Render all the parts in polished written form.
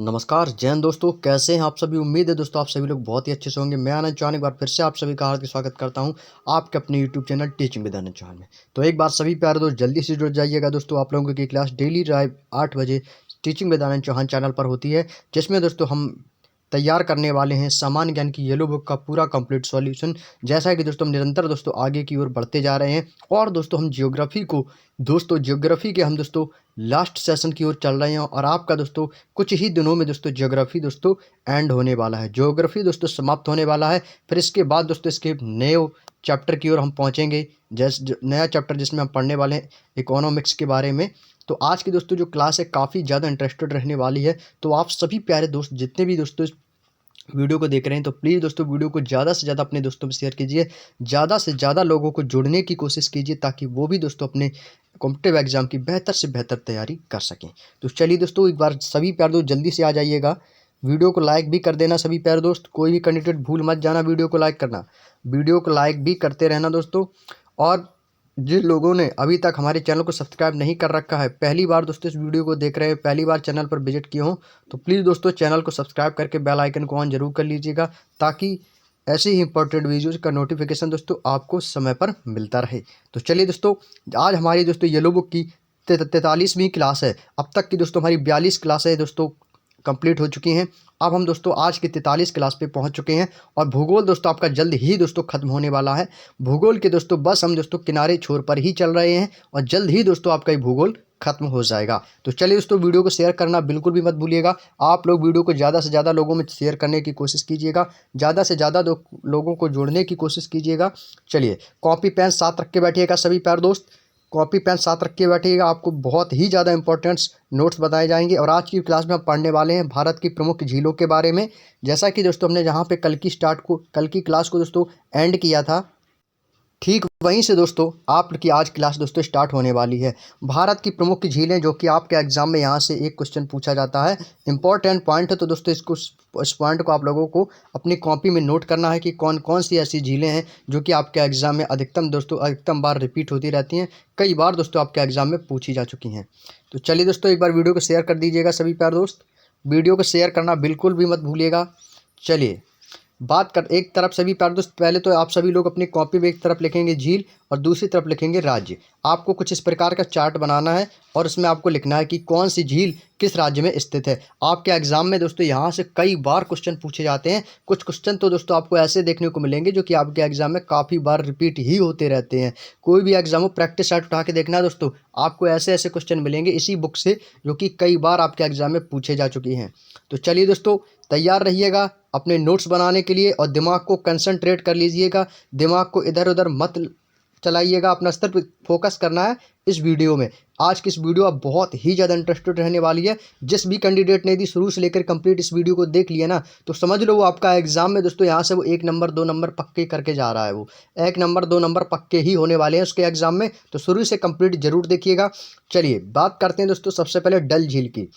नमस्कार जैन दोस्तों, कैसे हैं आप सभी। उम्मीद है दोस्तों आप सभी लोग बहुत ही अच्छे से होंगे। मैं आनंद चौहान एक बार फिर से आप सभी का हार्दिक स्वागत करता हूं आपके अपने YouTube channel teaching with Anand Chauhan में। तो एक बार सभी प्यारे दोस्त जल्दी से जुड़ जाइएगा दोस्तों। आप लोगों की क्लास डेली 8 बजे teaching with Anand Chauhan channel पर होती है, जिसमें दोस्तों हम तैयार करने वाले हैं सामान्य ज्ञान की येलो बुक का पूरा कंप्लीट सॉल्यूशन। जैसा कि दोस्तों हम निरंतर दोस्तों आगे की ओर बढ़ते जा रहे हैं और दोस्तों हम ज्योग्राफी के हम दोस्तों लास्ट सेशन की ओर चल रहे हैं और आपका दोस्तों कुछ ही दिनों में दोस्तों ज्योग्राफी दोस्तों एंड होने वाला है, ज्योग्राफी दोस्तों समाप्त होने वाला है। फिर इसके बाद दोस्तों इसके नए चैप्टर की ओर हम पहुंचेंगे, जैसे नया चैप्टर जिसमें हम पढ़ने वाले हैं इकोनॉमिक्स के बारे में। तो आज की दोस्तों जो क्लास है काफ़ी ज़्यादा इंटरेस्टेड रहने वाली है। तो आप सभी प्यारे दोस्त जितने भी दोस्तों इस वीडियो को देख रहे हैं तो प्लीज़ दोस्तों वीडियो को ज़्यादा से ज़्यादा अपने दोस्तों में शेयर कीजिए, ज़्यादा से ज़्यादा लोगों को जोड़ने की कोशिश कीजिए ताकि वो भी दोस्तों अपने कॉम्पिटिटिव एग्जाम की बेहतर से बेहतर तैयारी कर सकें। तो चलिए दोस्तों एक बार सभी प्यारे दोस्त जल्दी से आ जाइएगा, वीडियो को लाइक भी कर देना सभी प्यारे दोस्त। कोई भी कैंडिडेट भूल मत जाना वीडियो को लाइक करना, वीडियो को लाइक भी करते रहना दोस्तों। और जिन लोगों ने अभी तक हमारे चैनल को सब्सक्राइब नहीं कर रखा है, पहली बार दोस्तों इस वीडियो को देख रहे हैं, पहली बार चैनल पर विजिट किए हों, तो प्लीज़ दोस्तों चैनल को सब्सक्राइब करके बेल आइकन को ऑन जरूर कर लीजिएगा ताकि ऐसे ही इंपॉर्टेंट वीडियोज़ का नोटिफिकेशन दोस्तों आपको समय पर मिलता रहे। तो चलिए दोस्तों आज हमारी दोस्तों येलो बुक की 43वीं क्लास है। अब तक की दोस्तों हमारी 42 क्लासें दोस्तों कंप्लीट हो चुकी हैं। अब हम दोस्तों आज की 43 क्लास पे पहुंच चुके हैं और भूगोल दोस्तों आपका जल्द ही दोस्तों खत्म होने वाला है। भूगोल के दोस्तों बस हम दोस्तों किनारे छोर पर ही चल रहे हैं और जल्द ही दोस्तों आपका ये भूगोल खत्म हो जाएगा। तो चलिए दोस्तों वीडियो को शेयर करना बिल्कुल भी मत भूलिएगा। आप लोग वीडियो को ज़्यादा से ज़्यादा लोगों में शेयर करने की कोशिश कीजिएगा, ज़्यादा से ज़्यादा लोगों को जोड़ने की कोशिश कीजिएगा। चलिए कॉपी पेन साथ रख के बैठिएगा सभी प्यारे दोस्त, कॉपी पेन साथ रख के बैठिएगा। आपको बहुत ही ज़्यादा इंपॉर्टेंट्स नोट्स बताए जाएंगे और आज की क्लास में हम पढ़ने वाले हैं भारत की प्रमुख झीलों के बारे में। जैसा कि दोस्तों हमने जहाँ पे कल की क्लास को दोस्तों एंड किया था, ठीक वहीं से दोस्तों आपकी आज क्लास दोस्तों स्टार्ट होने वाली है। भारत की प्रमुख झीलें, जो कि आपके एग्जाम में यहाँ से एक क्वेश्चन पूछा जाता है, इंपॉर्टेंट पॉइंट है। तो दोस्तों इस पॉइंट को आप लोगों को अपनी कॉपी में नोट करना है कि कौन कौन सी ऐसी झीलें हैं जो कि आपके एग्जाम में अधिकतम बार रिपीट होती रहती हैं, कई बार दोस्तों आपके एग्जाम में पूछी जा चुकी हैं। तो चलिए दोस्तों एक बार वीडियो को शेयर कर दीजिएगा सभी प्यारे दोस्त, वीडियो को शेयर करना बिल्कुल भी मत भूलिएगा। चलिए एक तरफ सभी प्यारे दोस्त, पहले तो आप सभी लोग अपनी कॉपी में एक तरफ लिखेंगे झील और दूसरी तरफ लिखेंगे राज्य। आपको कुछ इस प्रकार का चार्ट बनाना है और उसमें आपको लिखना है कि कौन सी झील किस राज्य में स्थित है। आपके एग्जाम में दोस्तों यहाँ से कई बार क्वेश्चन पूछे जाते हैं। कुछ क्वेश्चन तो दोस्तों आपको ऐसे देखने को मिलेंगे जो कि आपके एग्जाम में काफ़ी बार रिपीट ही होते रहते हैं। कोई भी एग्जाम हो प्रैक्टिस सेट उठा के देखना दोस्तों, आपको ऐसे ऐसे क्वेश्चन मिलेंगे इसी बुक से जो कि कई बार आपके एग्जाम में पूछे जा चुकी हैं। तो चलिए दोस्तों तैयार रहिएगा अपने नोट्स बनाने के लिए और दिमाग को कंसंट्रेट कर लीजिएगा, दिमाग को इधर उधर मत चलाइएगा, अपना स्तर पर फोकस करना है इस वीडियो में। आज की इस वीडियो आप बहुत ही ज़्यादा इंटरेस्टेड रहने वाली है। जिस भी कैंडिडेट ने यदि शुरू से लेकर कंप्लीट इस वीडियो को देख लिया ना, तो समझ लो वो आपका एग्जाम में दोस्तों यहाँ से वो 1 नंबर 2 नंबर पक्के करके जा रहा है। वो 1 नंबर 2 नंबर पक्के ही होने वाले हैं उसके एग्जाम में, तो शुरू से कंप्लीट जरूर देखिएगा। चलिए बात करते हैं दोस्तों सबसे पहले डल झील की।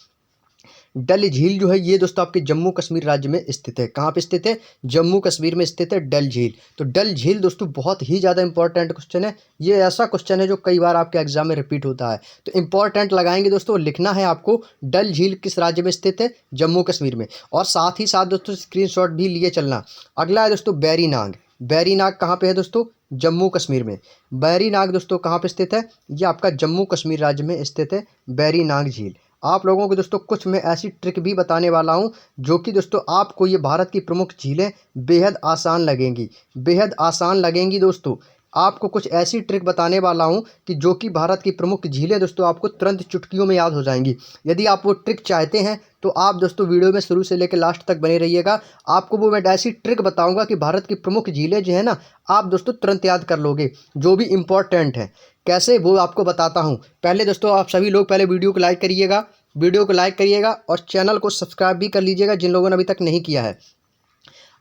डल झील जो है ये दोस्तों आपके जम्मू कश्मीर राज्य में स्थित है। कहाँ पे स्थित है? जम्मू कश्मीर में स्थित है डल झील। तो डल झील दोस्तों बहुत ही ज़्यादा इंपॉर्टेंट क्वेश्चन है। ये ऐसा क्वेश्चन है जो कई बार आपके एग्जाम में रिपीट होता है। तो इंपॉर्टेंट लगाएंगे दोस्तों, लिखना है आपको डल झील किस राज्य में स्थित है? जम्मू कश्मीर में। और साथ ही साथ दोस्तों स्क्रीनशॉट भी लिए चलना। अगला है दोस्तों बैरीनाग। बैरीनाग कहाँ पे है दोस्तों? जम्मू कश्मीर में। बैरीनाग दोस्तों कहाँ पे स्थित है? ये आपका जम्मू कश्मीर राज्य में स्थित है बैरीनाग झील। आप लोगों को दोस्तों कुछ मैं ऐसी ट्रिक भी बताने वाला हूं जो कि दोस्तों आपको ये भारत की प्रमुख झीलें बेहद आसान लगेंगी, बेहद आसान लगेंगी दोस्तों। आपको कुछ ऐसी ट्रिक बताने वाला हूं कि जो कि भारत की प्रमुख झीलें दोस्तों आपको तुरंत चुटकियों में याद हो जाएंगी। यदि आप वो ट्रिक चाहते हैं तो आप दोस्तों वीडियो में शुरू से लेकर लास्ट तक बने रहिएगा। आपको वो मैं ऐसी ट्रिक बताऊंगा कि भारत की प्रमुख झीलें जो है ना, आप दोस्तों तुरंत याद कर लोगे, जो भी इम्पोर्टेंट है। कैसे वो आपको बताता हूँ। पहले दोस्तों आप सभी लोग पहले वीडियो को लाइक करिएगा, वीडियो को लाइक करिएगा और चैनल को सब्सक्राइब भी कर लीजिएगा जिन लोगों ने अभी तक नहीं किया है।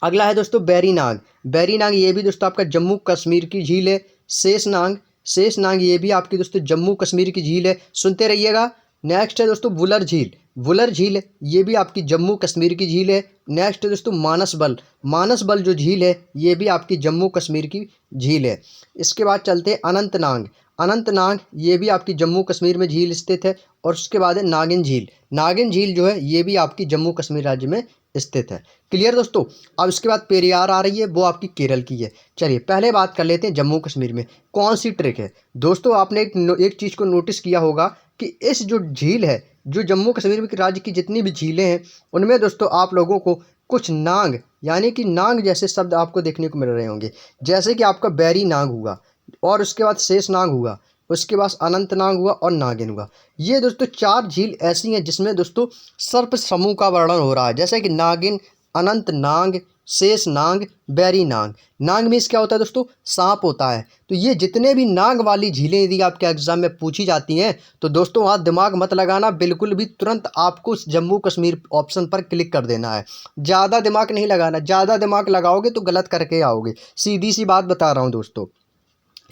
अगला है दोस्तों बैरीनाग। बैरीनाग ये भी दोस्तों आपका जम्मू कश्मीर की झील है। शेषनाग, शेषनाग ये भी आपकी दोस्तों जम्मू कश्मीर की झील है, सुनते रहिएगा। नेक्स्ट है दोस्तों वुलर झील। वुलर झील ये भी आपकी जम्मू कश्मीर की झील है। नेक्स्ट है दोस्तों मानसबल। मानसबल जो झील है ये भी आपकी जम्मू कश्मीर की झील है। इसके बाद चलते हैं अनंतनाग। अनंतनाग ये भी आपकी जम्मू कश्मीर में झील स्थित है। और उसके बाद है नागिन झील। नागिन झील जो है ये भी आपकी जम्मू कश्मीर राज्य में स्थित है। क्लियर दोस्तों। अब इसके बाद पेरियार आ रही है, वो आपकी केरल की है। चलिए पहले बात कर लेते हैं जम्मू कश्मीर में कौन सी ट्रिक है। दोस्तों आपने एक चीज़ को नोटिस किया होगा कि इस जो झील है, जो जम्मू कश्मीर में राज्य की जितनी भी झीलें हैं उनमें दोस्तों आप लोगों को कुछ नांग यानी कि नांग जैसे शब्द आपको देखने को मिल रहे होंगे। जैसे कि आपका बैरी नाग हुआ, और उसके बाद शेष नाग हुआ, उसके बाद अनंतनाग हुआ और नागिन हुआ। ये दोस्तों 4 झील ऐसी हैं जिसमें दोस्तों सर्प समूह का वर्णन हो रहा है। जैसे कि नागिन, अनंतनाग, शेष नाग, बैरी नाग। नाग मीन्स क्या होता है दोस्तों? सांप होता है। तो ये जितने भी नाग वाली झीलें यदि आपके एग्जाम में पूछी जाती हैं तो दोस्तों वहाँ दिमाग मत लगाना बिल्कुल भी, तुरंत आपको जम्मू कश्मीर ऑप्शन पर क्लिक कर देना है। ज़्यादा दिमाग नहीं लगाना, ज़्यादा दिमाग लगाओगे तो गलत करके आओगे। सीधी सी बात बता रहा हूँ दोस्तों।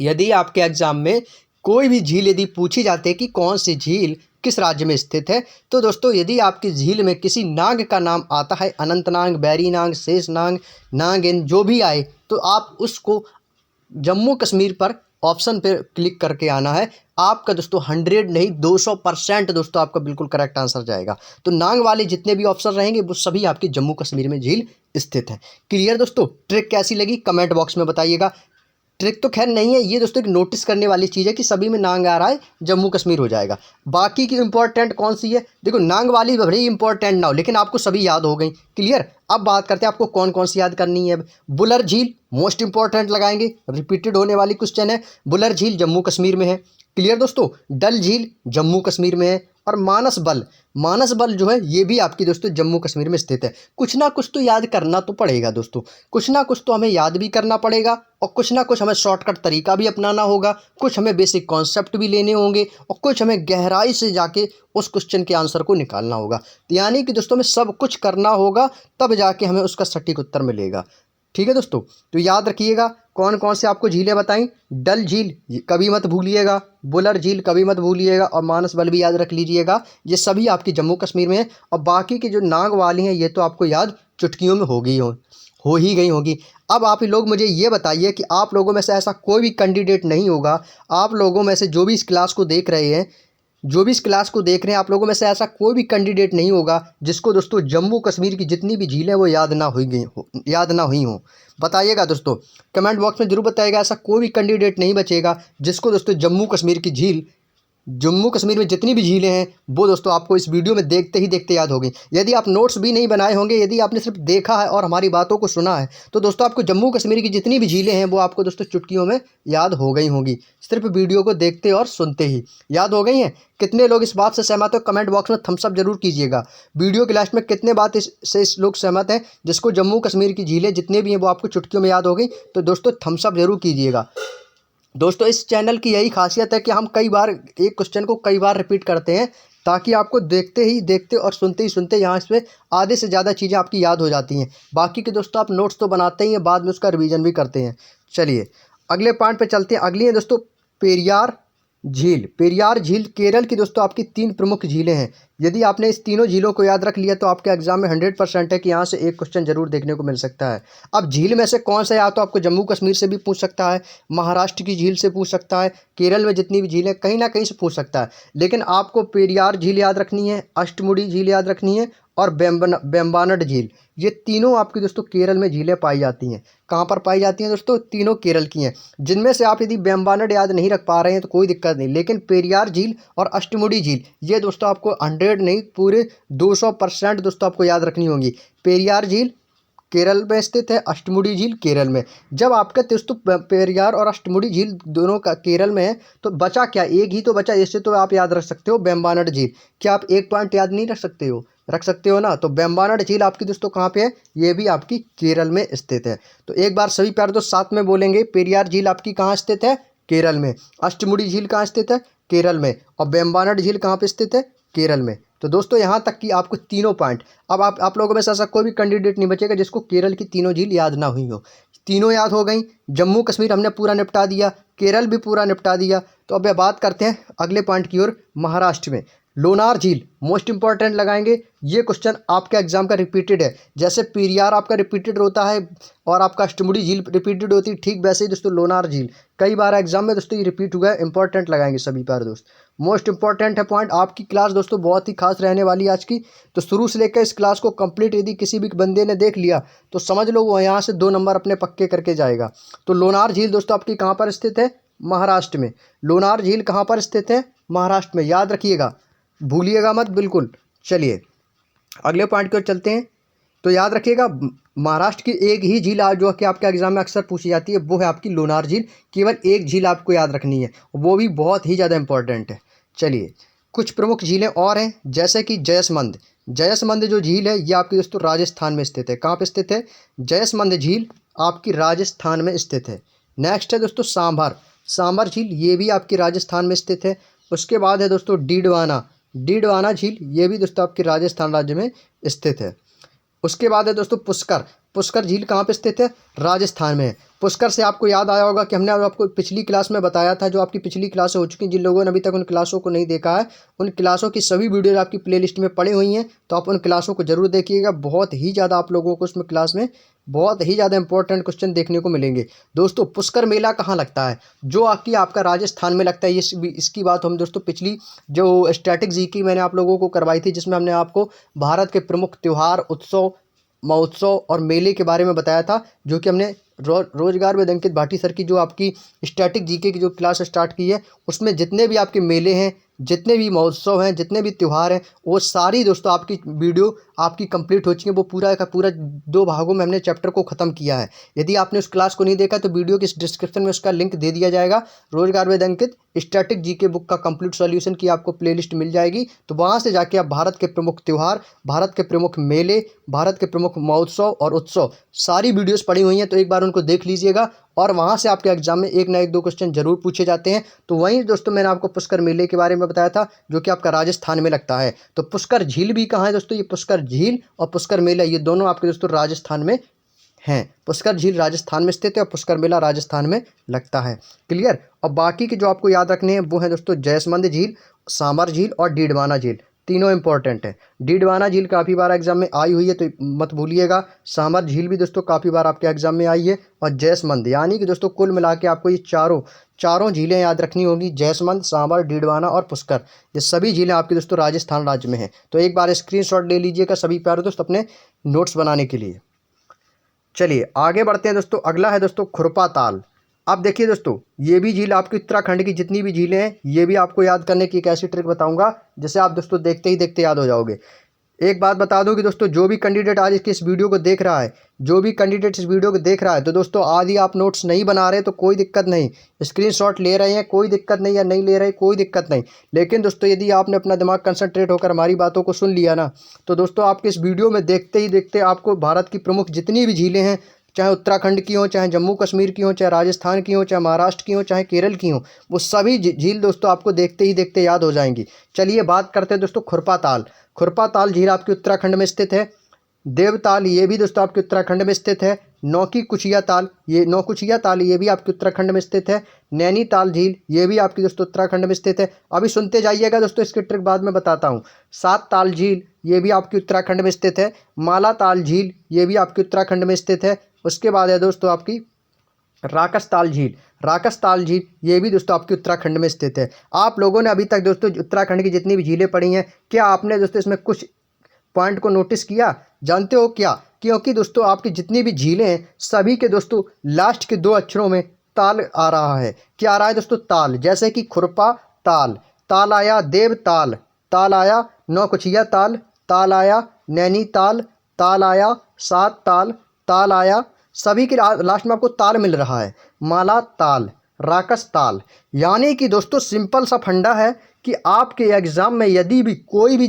यदि आपके एग्जाम में कोई भी झील यदि पूछी जाती है कि कौन सी झील किस राज्य में स्थित है, तो दोस्तों यदि आपकी झील में किसी नाग का नाम आता है, अनंतनाग, बैरी नाग, शेष नाग, नागिन जो भी आए, तो आप उसको जम्मू कश्मीर पर ऑप्शन पे क्लिक करके आना है। आपका दोस्तों 100 नहीं 200% दोस्तों आपका बिल्कुल करेक्ट आंसर जाएगा। तो नांग वाले जितने भी ऑप्शन रहेंगे वो सभी आपकी जम्मू कश्मीर में झील स्थित है। क्लियर दोस्तों। ट्रिक कैसी लगी कमेंट बॉक्स में बताइएगा। ट्रिक तो खैर नहीं है ये दोस्तों, एक नोटिस करने वाली चीज़ है कि सभी में नांग आ रहा है, जम्मू कश्मीर हो जाएगा। बाकी की इंपॉर्टेंट कौन सी है? देखो नांग वाली बड़ी इंपॉर्टेंट ना हो, लेकिन आपको सभी याद हो गई। क्लियर। अब बात करते हैं आपको कौन कौन सी याद करनी है। बुलर झील मोस्ट इंपॉर्टेंट लगाएंगे, रिपीटेड होने वाली क्वेश्चन है। बुलर झील जम्मू कश्मीर में है। क्लियर दोस्तों। डल झील जम्मू कश्मीर में है। और मानस बल, मानस बल जो है ये भी आपकी दोस्तों जम्मू कश्मीर में स्थित है। कुछ ना कुछ तो याद करना तो पड़ेगा दोस्तों, कुछ ना कुछ तो हमें याद भी करना पड़ेगा और कुछ ना कुछ हमें शॉर्टकट तरीका भी अपनाना होगा, कुछ हमें बेसिक कॉन्सेप्ट भी लेने होंगे और कुछ हमें गहराई से जाके उस क्वेश्चन के आंसर को निकालना होगा। तो यानी कि दोस्तों हमें सब कुछ करना होगा, तब जाके हमें उसका सटीक उत्तर मिलेगा। ठीक है दोस्तों। तो याद रखिएगा कौन कौन से आपको झीलें बताई। डल झील कभी मत भूलिएगा, बुलर झील कभी मत भूलिएगा और मानस बल भी याद रख लीजिएगा। ये सभी आपकी जम्मू कश्मीर में है। और बाकी की जो नाग वाली हैं ये तो आपको याद चुटकियों में हो ही गई होगी। अब आप ही लोग मुझे ये बताइए कि आप लोगों में से ऐसा कोई भी कैंडिडेट नहीं होगा, आप लोगों में से जो भी इस क्लास को देख रहे हैं, आप लोगों में से ऐसा कोई भी कैंडिडेट नहीं होगा जिसको दोस्तों जम्मू कश्मीर की जितनी भी झीलें वो याद ना हुई हों। बताइएगा दोस्तों, कमेंट बॉक्स में जरूर बताइएगा। ऐसा कोई भी कैंडिडेट नहीं बचेगा जिसको दोस्तों जम्मू कश्मीर में जितनी भी झीलें हैं वो दोस्तों आपको इस वीडियो में देखते ही देखते याद होगी। यदि आप नोट्स भी नहीं बनाए होंगे, यदि आपने सिर्फ देखा है और हमारी बातों को सुना है, तो दोस्तों आपको जम्मू कश्मीर की जितनी भी झीलें हैं वो आपको दोस्तों चुटकियों में याद हो गई होंगी। सिर्फ वीडियो को देखते और सुनते ही याद हो गई हैं। कितने लोग इस बात से सहमत हो कमेंट बॉक्स में थम्स अप जरूर कीजिएगा। वीडियो के लास्ट में कितने बात से लोग सहमत हैं जिसको जम्मू कश्मीर की झीलें जितने भी हैं वो आपको चुटकियों में याद हो गई, तो दोस्तों थम्स अप जरूर कीजिएगा। दोस्तों इस चैनल की यही खासियत है कि हम कई बार एक क्वेश्चन को कई बार रिपीट करते हैं, ताकि आपको देखते और सुनते ही सुनते यहाँ से आधे से ज़्यादा चीज़ें आपकी याद हो जाती हैं। बाकी के दोस्तों आप नोट्स तो बनाते ही हैं, बाद में उसका रिवीजन भी करते हैं। चलिए अगले पॉइंट पे चलते हैं। अगली है दोस्तों पेरियार झील। पेरियार झील केरल की दोस्तों आपकी 3 प्रमुख झीलें हैं। यदि आपने इस तीनों झीलों को याद रख लिया तो आपके एग्जाम में 100% है कि यहाँ से एक क्वेश्चन जरूर देखने को मिल सकता है। अब झील में से कौन सा, या तो आपको जम्मू कश्मीर से भी पूछ सकता है, महाराष्ट्र की झील से पूछ सकता है, केरल में जितनी भी झीलें कहीं ना कहीं से पूछ सकता है। लेकिन आपको पेरियार झील याद रखनी है, अष्टमुड़ी झील याद रखनी है और बेम्बानड झील। ये तीनों आपकी दोस्तों केरल में झीलें पाई जाती हैं। कहाँ पर पाई जाती हैं दोस्तों? तीनों केरल की हैं। जिनमें से आप यदि बेम्बानड याद नहीं रख पा रहे हैं तो कोई दिक्कत नहीं, लेकिन पेरियार झील और अष्टमुड़ी झील ये दोस्तों आपको 100 नहीं पूरे 200% दोस्तों आपको याद रखनी होंगी। पेरियार झील केरल में स्थित है, अष्टमुड़ी झील केरल में। जब आपका दोस्तों पेरियार और अष्टमुड़ी झील दोनों का केरल में है तो बचा क्या? एक ही तो बचा। इससे तो आप याद रख सकते हो बेम्बानड झील। क्या आप एक पॉइंट याद नहीं रख सकते हो? रख सकते हो ना। तो बेम्बानड झील आपकी दोस्तों कहाँ पे है? ये भी आपकी केरल में स्थित है। तो एक बार सभी प्यारे दोस्त साथ में बोलेंगे, पेरियार झील आपकी कहाँ स्थित है? केरल में। अष्टमुड़ी झील कहाँ स्थित है? केरल में। और बेम्बानड झील कहाँ पे स्थित है? केरल में। तो दोस्तों यहाँ तक कि आपको तीनों पॉइंट, अब आप लोगों में से ऐसा कोई भी कैंडिडेट नहीं बचेगा जिसको केरल की तीनों झील याद ना हुई हो। तीनों याद हो गई। जम्मू कश्मीर हमने पूरा निपटा दिया, केरल भी पूरा निपटा दिया। तो अब बात करते हैं अगले पॉइंट की ओर, महाराष्ट्र में। लोनार झील मोस्ट इंपॉर्टेंट लगाएंगे। ये क्वेश्चन आपके एग्जाम का रिपीटेड है, जैसे पेरियार आपका रिपीटेड होता है और आपका अष्टमुडी झील रिपीटेड होती है, ठीक वैसे ही दोस्तों लोनार झील कई बार एग्जाम में दोस्तों ये रिपीट हुआ है। इंपॉर्टेंट लगाएंगे सभी प्यारे दोस्त, मोस्ट इंपॉर्टेंट है पॉइंट। आपकी क्लास दोस्तों बहुत ही खास रहने वाली है आज की, तो शुरू से लेकर इस क्लास को कंप्लीट यदि किसी भी बंदे ने देख लिया तो समझ लो वो यहाँ से 2 नंबर अपने पक्के करके जाएगा। तो लोनार झील दोस्तों आपकी कहाँ पर स्थित है? महाराष्ट्र में। लोनार झील कहाँ पर स्थित है? महाराष्ट्र में, याद रखिएगा, भूलिएगा मत बिल्कुल। चलिए अगले पॉइंट की ओर चलते हैं। तो याद रखिएगा महाराष्ट्र की एक ही झील जो कि आपके एग्जाम में अक्सर पूछी जाती है, वो है आपकी लोनार झील। केवल एक झील आपको याद रखनी है, वो भी बहुत ही ज़्यादा इंपॉर्टेंट है। चलिए कुछ प्रमुख झीलें और हैं, जैसे कि जयसमंद। जयसमंद जो झील है ये आपकी दोस्तों राजस्थान में स्थित है। कहाँ पे स्थित है? जयसमंद झील आपकी राजस्थान में स्थित है। नेक्स्ट है दोस्तों सांभर। सांभर झील ये भी आपकी राजस्थान में स्थित है। उसके बाद है दोस्तों डीडवाना। डीडवाना झील ये भी दोस्तों आपकी राजस्थान राज्य में स्थित है। उसके बाद है दोस्तों पुष्कर। पुष्कर झील कहाँ पे स्थित है? राजस्थान में है। पुष्कर से आपको याद आया होगा कि हमने आपको पिछली क्लास में बताया था, जो आपकी पिछली क्लासें हो चुकी हैं, जिन लोगों ने अभी तक उन क्लासों को नहीं देखा है, उन क्लासों की सभी वीडियो आपकी प्लेलिस्ट में पड़ी हुई हैं, तो आप उन क्लासों को जरूर देखिएगा। बहुत ही ज़्यादा आप लोगों को उसमें क्लास में बहुत ही ज़्यादा इंपॉर्टेंट क्वेश्चन देखने को मिलेंगे। दोस्तों पुष्कर मेला कहाँ लगता है? जो आपका राजस्थान में लगता है। इसकी बात हम दोस्तों पिछली जो स्टैटिक जी की मैंने आप लोगों को करवाई थी, जिसमें हमने आपको भारत के प्रमुख त्यौहार, उत्सव, महोत्सव और मेले के बारे में बताया था, जो कि हमने रोजगार वेद अंकित भाटी सर की जो आपकी स्टैटिक जीके की जो क्लास स्टार्ट की है, उसमें जितने भी आपके मेले हैं, जितने भी महोत्सव हैं, जितने भी त्यौहार हैं, वो सारी दोस्तों आपकी वीडियो आपकी कंप्लीट हो चुकी है। वो पूरा का पूरा 2 भागों में हमने चैप्टर को ख़त्म किया है। यदि आपने उस क्लास को नहीं देखा तो वीडियो के डिस्क्रिप्शन में उसका लिंक दे दिया जाएगा। रोजगार वेद अंकित स्टैटिक जीके बुक का कंप्लीट सॉल्यूशन की आपको प्लेलिस्ट मिल जाएगी। तो वहाँ से जाके आप भारत के प्रमुख त्यौहार, भारत के प्रमुख मेले, भारत के प्रमुख महोत्सव और उत्सव सारी वीडियोस पड़ी हुई हैं, तो एक बार उनको देख लीजिएगा। और वहाँ से आपके एग्जाम में एक ना एक 2 क्वेश्चन जरूर पूछे जाते हैं। तो वहीं दोस्तों मैंने आपको पुष्कर मेले के बारे में बताया था, जो कि आपका राजस्थान में लगता है। तो पुष्कर झील भी कहाँ है दोस्तों? ये पुष्कर झील और पुष्कर मेला ये दोनों आपके दोस्तों राजस्थान में हैं। पुष्कर झील राजस्थान में स्थित है और पुष्कर मेला राजस्थान में लगता है। क्लियर? और बाकी के जो आपको याद रखने हैं वो है दोस्तों जयसमंद झील, सांभर झील और डीडवाना झील। तीनों इंपॉर्टेंट है। डीडवाना झील काफ़ी बार एग्जाम में आई हुई है, तो मत भूलिएगा। सांभर झील भी दोस्तों काफ़ी बार आपके एग्जाम में आई है। और जयसमंद, यानी कि दोस्तों कुल मिला के आपको ये चारों झीलें याद रखनी होगी। जयसमंद, सांभर, डीडवाना और पुष्कर, ये सभी झीलें आपकी दोस्तों राजस्थान राज्य में हैं। तो एक बार स्क्रीनशॉट ले लीजिएगा सभी प्यारे दोस्त अपने नोट्स बनाने के लिए। चलिए आगे बढ़ते हैं दोस्तों। अगला है दोस्तों खुरपा ताल। अब देखिए दोस्तों, ये भी झील आपकी उत्तराखंड की जितनी भी झीलें हैं, ये भी आपको याद करने की एक ऐसी ट्रिक बताऊंगा जिसे आप दोस्तों देखते ही देखते याद हो जाओगे। एक बात बता दूं कि दोस्तों जो भी कैंडिडेट आज इस वीडियो को देख रहा है, तो दोस्तों आदि आप नोट्स नहीं बना रहे तो कोई दिक्कत नहीं, स्क्रीनशॉट ले रहे हैं कोई दिक्कत नहीं, या नहीं ले रहे कोई दिक्कत नहीं। लेकिन दोस्तों यदि आपने अपना दिमाग कंसंट्रेट होकर हमारी बातों को सुन लिया ना, तो दोस्तों आपके इस वीडियो में देखते ही देखते आपको भारत की प्रमुख जितनी भी झीलें हैं, चाहे उत्तराखंड की हो, चाहे जम्मू कश्मीर की हो, चाहे राजस्थान की हो, चाहे महाराष्ट्र की हो, चाहे केरल की हो, वो सभी झील दोस्तों आपको देखते ही देखते याद हो जाएंगी। चलिए बात करते हैं दोस्तों खुरपा ताल। खुरपा ताल झील आपकी उत्तराखंड में स्थित है। देवताल ये भी दोस्तों आपके उत्तराखंड में स्थित है। नौकुचिया ताल ये भी आपके उत्तराखंड में स्थित है। नैनीताल झील ये भी आपकी दोस्तों उत्तराखंड में स्थित है। अभी सुनते जाइएगा दोस्तों, इसकी ट्रिक बाद में बताता हूँ। सात ताल झील ये भी आपकी उत्तराखंड में स्थित है। माला ताल झील ये भी आपकी उत्तराखंड में स्थित है। उसके बाद है दोस्तों आपकी राकस ताल झील ये भी दोस्तों आपकी उत्तराखंड में स्थित है। आप लोगों ने अभी तक दोस्तों उत्तराखंड की जितनी भी झीलें पड़ी हैं, क्या आपने दोस्तों इसमें कुछ पॉइंट को नोटिस किया? जानते हो क्या? क्योंकि दोस्तों आपकी जितनी भी झीलें हैं, सभी के दोस्तों लास्ट के 2 अक्षरों में ताल आ रहा है। क्या आ रहा है दोस्तों? ताल। जैसे कि खुरपा ताल, ताल आया। देवताल, ताल आया। नौकुचिया ताल, ताल आया। नैनीताल, ताल आया। सात ताल, ताल आया। सभी के लास्ट में आपको ताल मिल रहा है। माला ताल, राकस ताल। यानी कि दोस्तों सिंपल सा फंडा है कि आपके एग्जाम में यदि भी कोई भी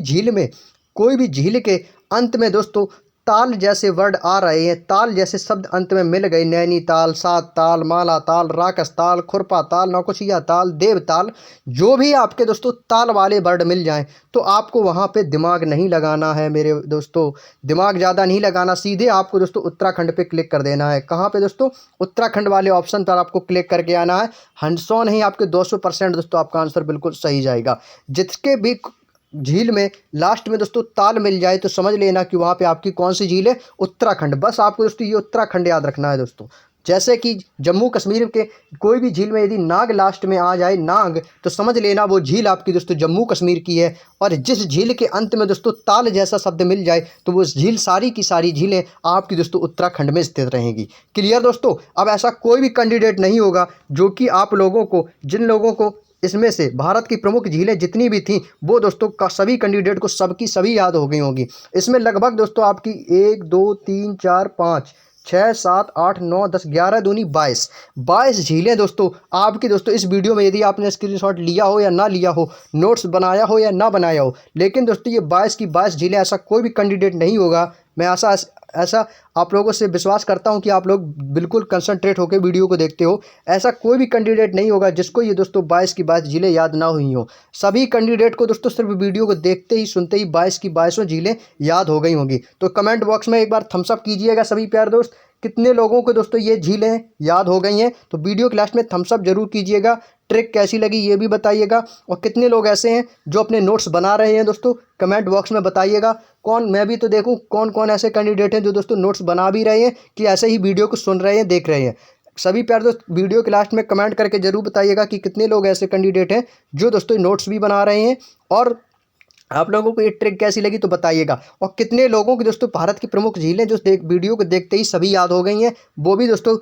झील के अंत में दोस्तों ताल जैसे वर्ड आ रहे हैं, ताल जैसे शब्द अंत में मिल गए, नैनीताल, सात ताल, माला ताल, राकस ताल, खुरपा ताल, नौकुचिया ताल, देवताल, जो भी आपके दोस्तों ताल वाले वर्ड मिल जाएं, तो आपको वहाँ पे दिमाग नहीं लगाना है मेरे दोस्तों, दिमाग ज़्यादा नहीं लगाना। सीधे आपको दोस्तों उत्तराखंड पे क्लिक कर देना है। कहाँ पे दोस्तों? उत्तराखंड वाले ऑप्शन पर आपको क्लिक करके आना है। 100 नहीं, आपके 200% दोस्तों आपका आंसर बिल्कुल सही जाएगा। झील में लास्ट में दोस्तों ताल मिल जाए तो समझ लेना कि वहाँ पे आपकी कौन सी झील है, उत्तराखंड। बस आपको दोस्तों ये उत्तराखंड याद रखना है दोस्तों। जैसे कि जम्मू कश्मीर के कोई भी झील में यदि नाग लास्ट में आ जाए, नाग, तो समझ लेना वो झील आपकी दोस्तों जम्मू कश्मीर की है। और जिस झील के अंत में दोस्तों ताल जैसा शब्द मिल जाए तो वो झील सारी की सारी झीलें आपकी दोस्तों उत्तराखंड में स्थित रहेंगी। क्लियर दोस्तों। अब ऐसा कोई भी कैंडिडेट नहीं होगा जो कि आप लोगों को, जिन लोगों को इसमें से भारत की प्रमुख झीलें जितनी भी थीं वो दोस्तों का सभी कैंडिडेट को सबकी सभी याद हो गई होंगी। इसमें लगभग दोस्तों आपकी 1 2 3 4 5 6 7 8 9 10 11 दूनी 22 झीलें दोस्तों आपकी दोस्तों इस वीडियो में, यदि आपने स्क्रीनशॉट लिया हो या ना लिया हो, नोट्स बनाया हो या ना बनाया हो, लेकिन दोस्तों ये 22 की 22 झीलें, ऐसा कोई भी कैंडिडेट नहीं होगा। मैं ऐसा आप लोगों से विश्वास करता हूं कि आप लोग बिल्कुल कंसंट्रेट होकर वीडियो को देखते हो। ऐसा कोई भी कैंडिडेट नहीं होगा जिसको ये दोस्तों 22 की 22 झीलें याद ना हुई हो। सभी कैंडिडेट को दोस्तों सिर्फ वीडियो को देखते ही सुनते ही 22 की 22 झीलें याद हो गई होंगी। तो कमेंट बॉक्स में एक बार थम्स अप कीजिएगा सभी प्यारे दोस्त, कितने लोगों को दोस्तों ये झीलें याद हो गई हैं। तो वीडियो के लास्ट में थम्स अप जरूर कीजिएगा। ट्रिक कैसी लगी ये भी बताइएगा। और कितने लोग ऐसे हैं जो अपने नोट्स बना रहे हैं दोस्तों, कमेंट बॉक्स में बताइएगा। कौन, मैं भी तो देखूं कौन कौन ऐसे कैंडिडेट हैं जो दोस्तों नोट्स बना भी रहे हैं कि ऐसे ही वीडियो को सुन रहे हैं, देख रहे हैं। सभी प्यारे दोस्त वीडियो के लास्ट में कमेंट करके जरूर बताइएगा कि कितने लोग ऐसे कैंडिडेट हैं जो दोस्तों नोट्स भी बना रहे हैं, और आप लोगों को ये ट्रिक कैसी लगी तो बताइएगा। और कितने लोगों की दोस्तों भारत की प्रमुख झीलें जो वीडियो को देखते ही सभी याद हो गई हैं, वो भी दोस्तों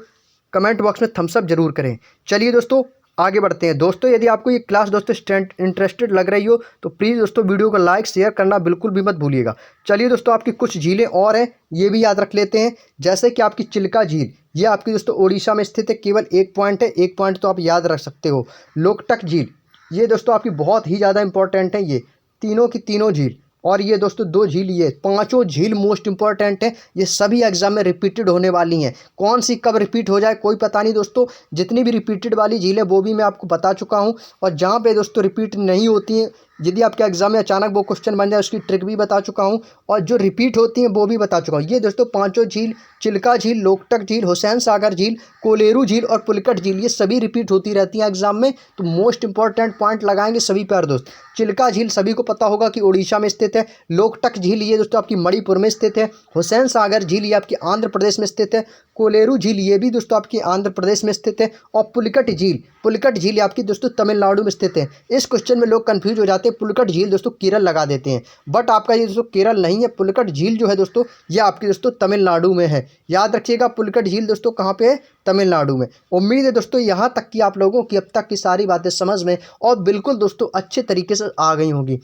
कमेंट बॉक्स में थम्स अप जरूर करें। चलिए दोस्तों आगे बढ़ते हैं। दोस्तों यदि आपको ये क्लास दोस्तों इंटरेस्टेड लग रही हो तो प्लीज़ दोस्तों वीडियो को लाइक शेयर करना बिल्कुल भी मत भूलिएगा। चलिए दोस्तों आपकी कुछ झीलें और हैं, ये भी याद रख लेते हैं। जैसे कि आपकी चिल्का झील, ये आपकी दोस्तों ओडिशा में स्थित है, केवल 1 पॉइंट है, 1 पॉइंट तो आप याद रख सकते हो। लोकटक झील, ये दोस्तों आपकी बहुत ही ज़्यादा इंपॉर्टेंट है, ये तीनों की तीनों झील। और ये दोस्तों 2 झील, ये 5 झील मोस्ट इंपॉर्टेंट है। ये सभी एग्जाम में रिपीटेड होने वाली हैं। कौन सी कब रिपीट हो जाए कोई पता नहीं दोस्तों। जितनी भी रिपीटेड वाली झीलें वो भी मैं आपको बता चुका हूँ, और जहाँ पे दोस्तों रिपीट नहीं होती हैं, यदि आपके एग्जाम में अचानक वो क्वेश्चन बन जाए उसकी ट्रिक भी बता चुका हूँ, और जो रिपीट होती हैं वो भी बता चुका हूँ। ये दोस्तों 5 झील, चिल्का झील, लोकटक झील, हुसैन सागर झील, कोलेरू झील और पुलिकट झील, ये सभी रिपीट होती रहती हैं एग्जाम में। तो मोस्ट इंपॉर्टेंट पॉइंट लगाएंगे सभी प्यारे दोस्त। चिल्का झील सभी को पता होगा कि उड़ीसा में स्थित है। लोकटक झील ये दोस्तों आपकी मणिपुर में स्थित है। हुसैन सागर झील ये आपकी आंध्र प्रदेश में स्थित है। कोलेरू झील ये भी दोस्तों आपकी आंध्र प्रदेश में स्थित है। और पुलिकट झील आपकी दोस्तों तमिलनाडु में स्थित है। इस क्वेश्चन में लोग कंफ्यूज हो जाते हैं, पुलिकट झील दोस्तों केरल लगा देते हैं, बट आपका ये दोस्तों केरल नहीं है। पुलिकट झील जो है दोस्तों ये आपकी दोस्तों तमिलनाडु में है। याद रखिएगा पुलिकट झील दोस्तों कहाँ पे है, तमिलनाडु में। उम्मीद है दोस्तों यहाँ तक कि आप लोगों की अब तक की सारी बातें समझ में और बिल्कुल दोस्तों अच्छे तरीके से आ गई होंगी।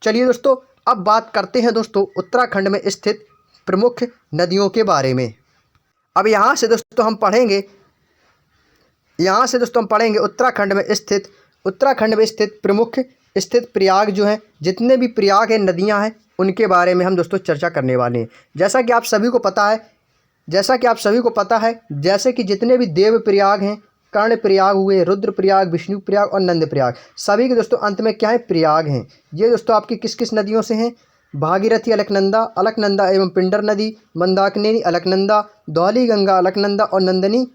चलिए दोस्तों अब बात करते हैं दोस्तों उत्तराखंड में स्थित प्रमुख नदियों के बारे में। अब यहाँ से दोस्तों हम पढ़ेंगे उत्तराखंड में स्थित प्रमुख प्रयाग जो हैं, जितने भी प्रयाग हैं, नदियाँ हैं, उनके बारे में हम दोस्तों चर्चा करने वाले हैं। जैसा कि आप सभी को पता है, जैसे कि जितने भी देव प्रयाग हैं, कर्ण प्रयाग हुए, रुद्र प्रयाग, विष्णु प्रयाग और नंद प्रयाग, सभी के दोस्तों अंत में क्या है, प्रयाग हैं। ये दोस्तों आपकी किस किस नदियों से हैं, भागीरथी अलकनंदा एवं पिंडर नदी, मंदाकिनी अलकनंदा, धौली गंगा अलकनंदा और नंदिनी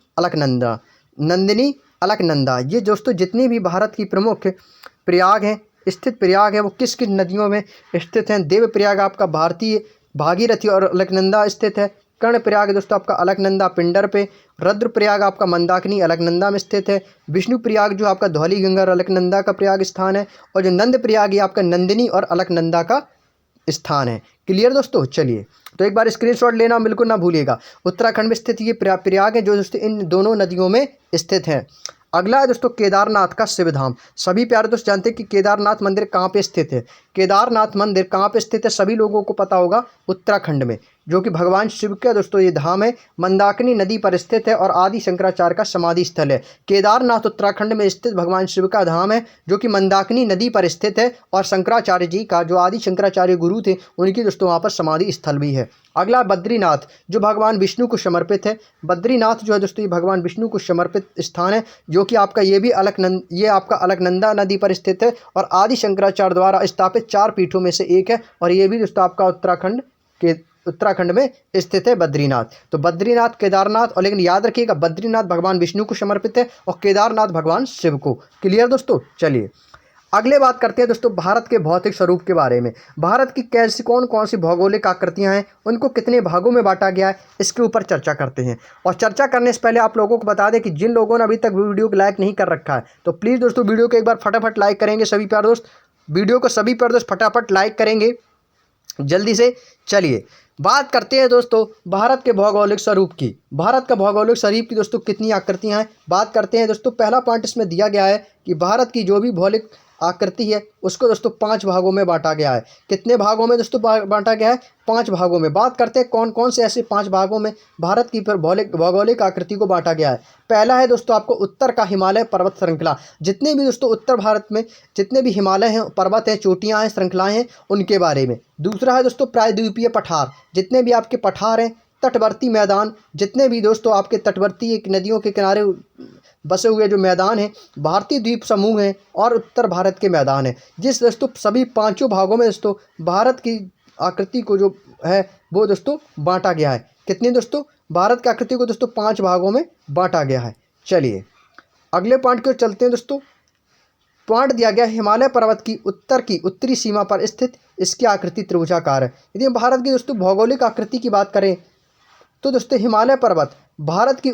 अलकनंदा। ये दोस्तों जितनी भी भारत की प्रमुख प्रयाग हैं, स्थित प्रयाग हैं, वो किस किस नदियों में स्थित हैं। देव प्रयाग आपका भारतीय भागीरथी और अलकनंदा स्थित है। कर्ण प्रयाग दोस्तों आपका अलकनंदा पिंडर पे। रुद्र प्रयाग आपका मंदाकिनी अलकनंदा में स्थित है। विष्णु प्रयाग जो आपका धौली गंगा और अलकनंदा का प्रयाग स्थान है। और जो नंद प्रयाग ये आपका नंदिनी और अलकनंदा का स्थान है। क्लियर दोस्तों। चलिए तो एक बार स्क्रीनशॉट लेना बिल्कुल ना भूलिएगा। उत्तराखंड में स्थित ये प्रयाग है जो दोस्तों इन दोनों नदियों में स्थित है। अगला है दोस्तों केदारनाथ का शिवधाम। सभी प्यारे दोस्त जानते हैं कि केदारनाथ मंदिर कहाँ पे स्थित है। केदारनाथ मंदिर कहाँ पे स्थित है सभी लोगों को पता होगा, उत्तराखंड में, जो कि भगवान शिव का दोस्तों ये धाम है। मंदाकिनी नदी पर स्थित है और आदि शंकराचार्य का समाधि स्थल है। केदारनाथ उत्तराखंड में स्थित भगवान शिव का धाम है जो कि मंदाकिनी नदी पर स्थित है, और शंकराचार्य जी का जो आदि शंकराचार्य गुरु थे उनकी दोस्तों वहाँ पर समाधि स्थल भी है। अगला बद्रीनाथ जो भगवान विष्णु को समर्पित है। बद्रीनाथ जो है दोस्तों ये भगवान विष्णु को समर्पित स्थान है, जो कि आपका ये आपका अलकनंदा नदी पर स्थित है और आदि शंकराचार्य द्वारा स्थापित 4 पीठों में से एक है। और ये भी दोस्तों आपका उत्तराखंड में स्थित है बद्रीनाथ। तो बद्रीनाथ, केदारनाथ, और लेकिन याद रखिएगा बद्रीनाथ भगवान विष्णु को समर्पित है और केदारनाथ भगवान शिव को। क्लियर दोस्तों। चलिए अगले बात करते हैं दोस्तों भारत के भौतिक स्वरूप के बारे में। भारत की कैसी कौन कौन सी भौगोलिक आकृतियां हैं, उनको कितने भागों में बांटा गया है, इसके ऊपर चर्चा करते हैं। और चर्चा करने से पहले आप लोगों को बता दें कि जिन लोगों ने अभी तक वीडियो को लाइक नहीं कर रखा है तो प्लीज़ दोस्तों वीडियो को एक बार फटाफट लाइक करेंगे सभी प्यारे दोस्त। वीडियो को सभी प्यारे दोस्त फटाफट लाइक करेंगे जल्दी से। चलिए बात करते हैं दोस्तों भारत के भौगोलिक स्वरूप की। भारत का भौगोलिक स्वरूप की दोस्तों कितनी आकृतियां हैं, बात करते हैं दोस्तों। पहला पॉइंट इसमें दिया गया है कि भारत की जो भी भौगोलिक आकृति है उसको दोस्तों 5 भागों में बांटा गया है। कितने भागों में दोस्तों बांटा गया है? 5 भागों में। बात करते हैं कौन कौन से ऐसे 5 भागों में भारत की भौगोलिक आकृति को बांटा गया है। पहला है दोस्तों आपको उत्तर का हिमालय पर्वत श्रृंखला। जितने भी दोस्तों उत्तर भारत में जितने भी हिमालय हैं, पर्वत हैं, चोटियाँ हैं, श्रृंखलाएँ हैं, उनके बारे में। दूसरा है दोस्तों प्रायद्वीपीय पठार। जितने भी आपके पठार हैं, तटवर्ती मैदान, जितने भी दोस्तों आपके तटवर्ती एक नदियों के किनारे बसे हुए जो मैदान हैं, भारतीय द्वीप समूह हैं और उत्तर भारत के मैदान हैं। जिस दोस्तों सभी 5 भागों में दोस्तों भारत की आकृति को जो है वो दोस्तों बांटा गया है। कितनी दोस्तों? भारत की आकृति को दोस्तों 5 भागों में बांटा गया है। चलिए अगले पॉइंट की ओर चलते हैं दोस्तों। पॉइंट दिया गया हिमालय पर्वत की उत्तरी सीमा पर स्थित इसकी आकृति त्रिभुजाकार है। यदि भारत की दोस्तों भौगोलिक आकृति की बात करें तो दोस्तों हिमालय पर्वत भारत की